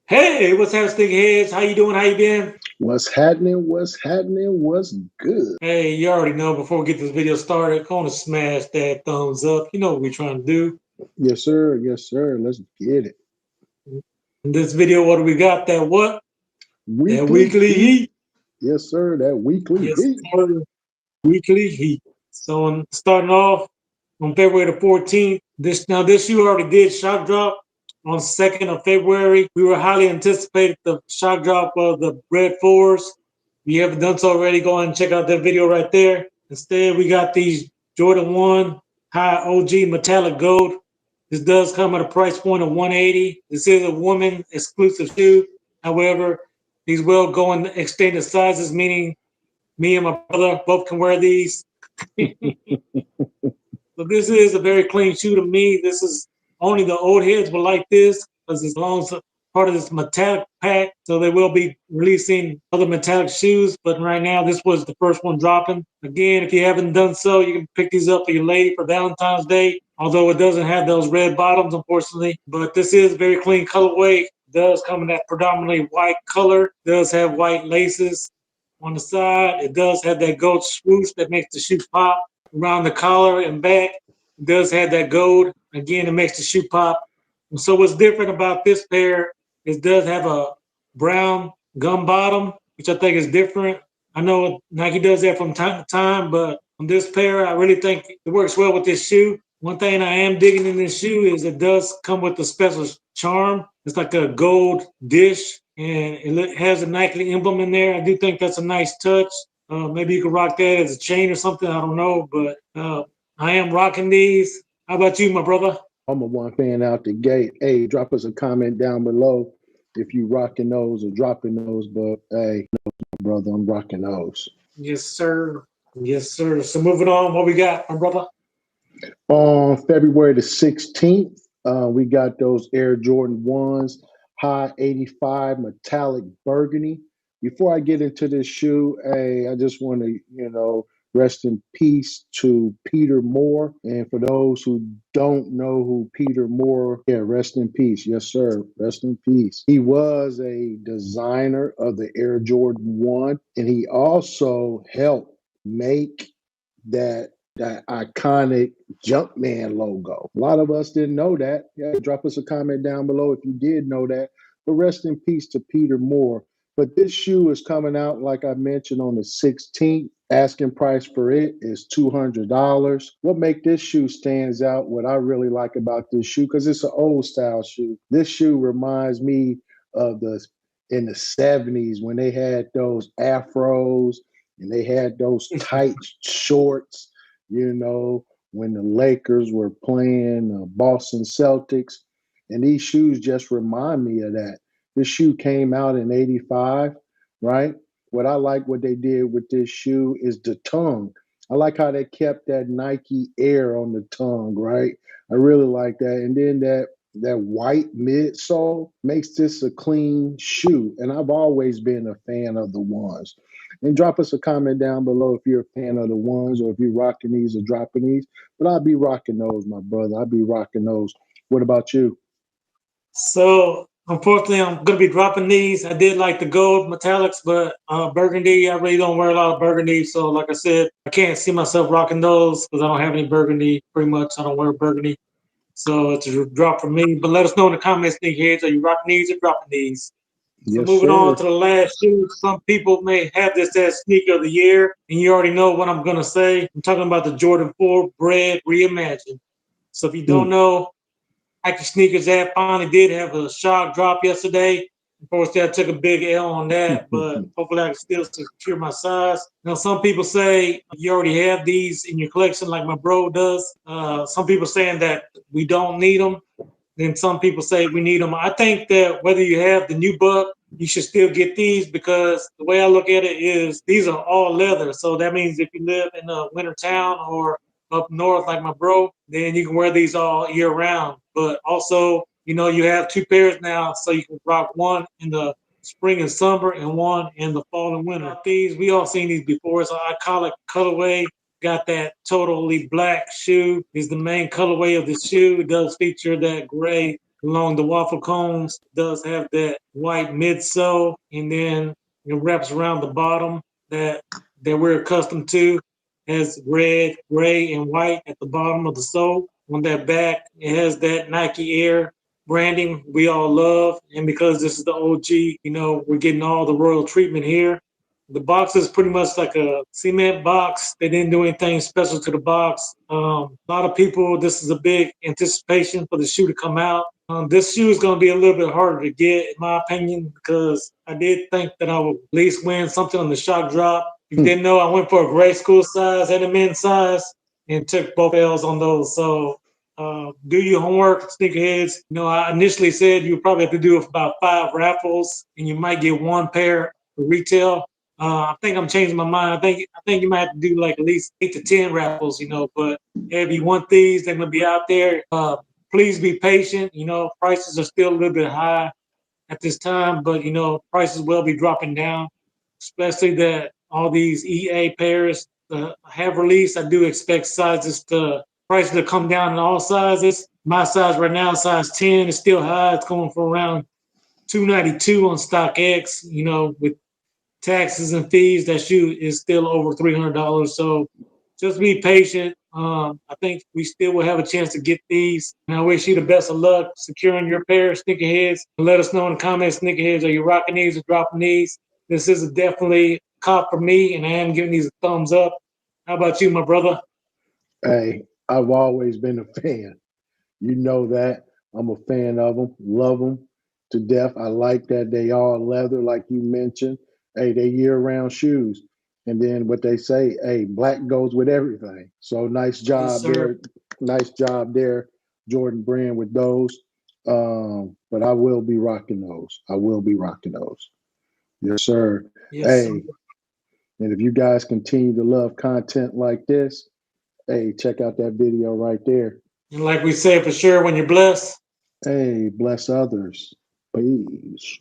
Hey, what's happening, heads? How you doing? How you been? What's happening? What's happening? What's good? Hey, you already know before we get this video started, go on and smash that thumbs up. You know what we're trying to do. Yes, sir. Yes, sir. Let's get it. In this video, what do we got? That what? That Weekly weekly heat. heat. Yes, sir. That weekly Yes, heat. sir. Weekly heat. So starting off on February the 14th. This you already did shock drop on 2nd of February. We were highly anticipated the shock drop of the Red Fours. If you haven't done so already, go ahead and check out that video right there. Instead, we got these Jordan 1 High OG Metallic Gold. This does come at a price point of 180. This is a woman exclusive shoe. However, these will go in extended sizes, meaning me and my brother both can wear these. So this is a very clean shoe to me. This is only the old heads will like this because it's long part of this metallic pack. So they will be releasing other metallic shoes. But right now, this was the first one dropping. Again, if you haven't done so, you can pick these up for your lady for Valentine's Day. Although it doesn't have those red bottoms, unfortunately. But this is a very clean colorway. It does come in that predominantly white color. It does have white laces on the side. It does have that gold swoosh that makes the shoe pop around the collar and back. It does have that gold. Again, it makes the shoe pop. And so what's different about this pair is it does have a brown gum bottom, which I think is different. I know Nike does that from time to time, but on this pair, I really think it works well with this shoe. One thing I am digging in this shoe is it does come with a special charm. It's like a gold dish, and it has a Nike emblem in there. I do think that's a nice touch. Maybe you could rock that as a chain or something. I don't know, but I am rocking these. How about you, my brother? I'm a one fan out the gate. Hey, drop us a comment down below if you rocking those or dropping those. But hey, brother, I'm rocking those. Yes, sir. Yes, sir. So moving on, what we got, my brother? On February the 16th, we got those Air Jordan 1s, high 85 metallic burgundy. Before I get into this shoe, hey, I just want to, rest in peace to Peter Moore. And for those who don't know who Peter Moore, yeah, rest in peace. Yes, sir. Rest in peace. He was a designer of the Air Jordan 1, and he also helped make that iconic Jumpman logo. A lot of us didn't know that. Yeah, drop us a comment down below if you did know that. But rest in peace to Peter Moore. But this shoe is coming out, like I mentioned, on the 16th. Asking price for it is $200. What make this shoe stands out, what I really like about this shoe, because it's an old style shoe. This shoe reminds me of in the 70s when they had those afros and they had those tight shorts, when the Lakers were playing Boston Celtics. And these shoes just remind me of that. This shoe came out in 85, right? What I like what they did with this shoe is the tongue. I like how they kept that Nike Air on the tongue, right? I really like that. And then that white midsole makes this a clean shoe. And I've always been a fan of the ones. And drop us a comment down below if you're a fan of the ones or if you're rocking these or dropping these. But I'll be rocking those, my brother. I'll be rocking those. What about you? So unfortunately, I'm gonna be dropping these. I did like the gold metallics, but burgundy, I really don't wear a lot of burgundy. So like I said, I can't see myself rocking those because I don't have any burgundy. Pretty much, I don't wear burgundy. So it's a drop for me. But let us know in the comments, heads, are you rocking these or dropping these? So Yes, moving on sir. to the last shoe, some people may have this as sneaker of the year, and you already know what I'm gonna say. I'm talking about the Jordan 4 Bread Reimagined. So if you don't Mm. know, Nike Sneakers app finally did have a sharp drop yesterday. Unfortunately, I took a big L on that, but hopefully I can still secure my size. Now, some people say you already have these in your collection, like my bro does. Some people saying that we don't need them. Then some people say we need them. I think that whether you have the new buck, you should still get these because the way I look at it is these are all leather. So that means if you live in a winter town or up north like my bro, then you can wear these all year round. But also, you have two pairs now, so you can rock one in the spring and summer and one in the fall and winter. These, we all seen these before. It's an iconic colorway. Got that totally black shoe is the main colorway of the shoe. It does feature that gray along the waffle cones. Does have that white midsole, and then it wraps around the bottom that we're accustomed to. Has red, gray, and white at the bottom of the sole. On that back, it has that Nike Air branding we all love. And because this is the OG, we're getting all the royal treatment here. The box is pretty much like a cement box. They didn't do anything special to the box. A lot of people, this is a big anticipation for the shoe to come out. This shoe is going to be a little bit harder to get, in my opinion, because I did think that I would at least win something on the shock drop. If you didn't know, I went for a grade school size and a men's size and took both L's on those. So do your homework, sneakerheads. I initially said you probably have to do about 5 raffles and you might get 1 pair for retail. I think I'm changing my mind. I think you might have to do like at least 8 to 10 raffles, but if you want these, they're gonna be out there. Please be patient. Prices are still a little bit high at this time, but prices will be dropping down, especially that all these EA pairs have released. I do expect prices to come down in all sizes. My size right now, size 10, is still high. It's going for around $292 on StockX. With taxes and fees, that shoe is still over $300. So just be patient. I think we still will have a chance to get these. And I wish you the best of luck securing your pair of sneakerheads. Let us know in the comments, sneakerheads, are you rocking these or dropping these? This is definitely a cop for me, and I am giving these a thumbs up. How about you, my brother? Hey, I've always been a fan. You know that. I'm a fan of them, love them to death. I like that they are leather, like you mentioned. Hey, they year-round shoes. And then what they say, hey, black goes with everything. So nice job there. Nice job there, Jordan Brand, with those. But I will be rocking those. I will be rocking those. Yes, sir. Yes, hey, sir. And if you guys continue to love content like this, hey, check out that video right there. And like we say for sure, when you're blessed, hey, bless others. Peace.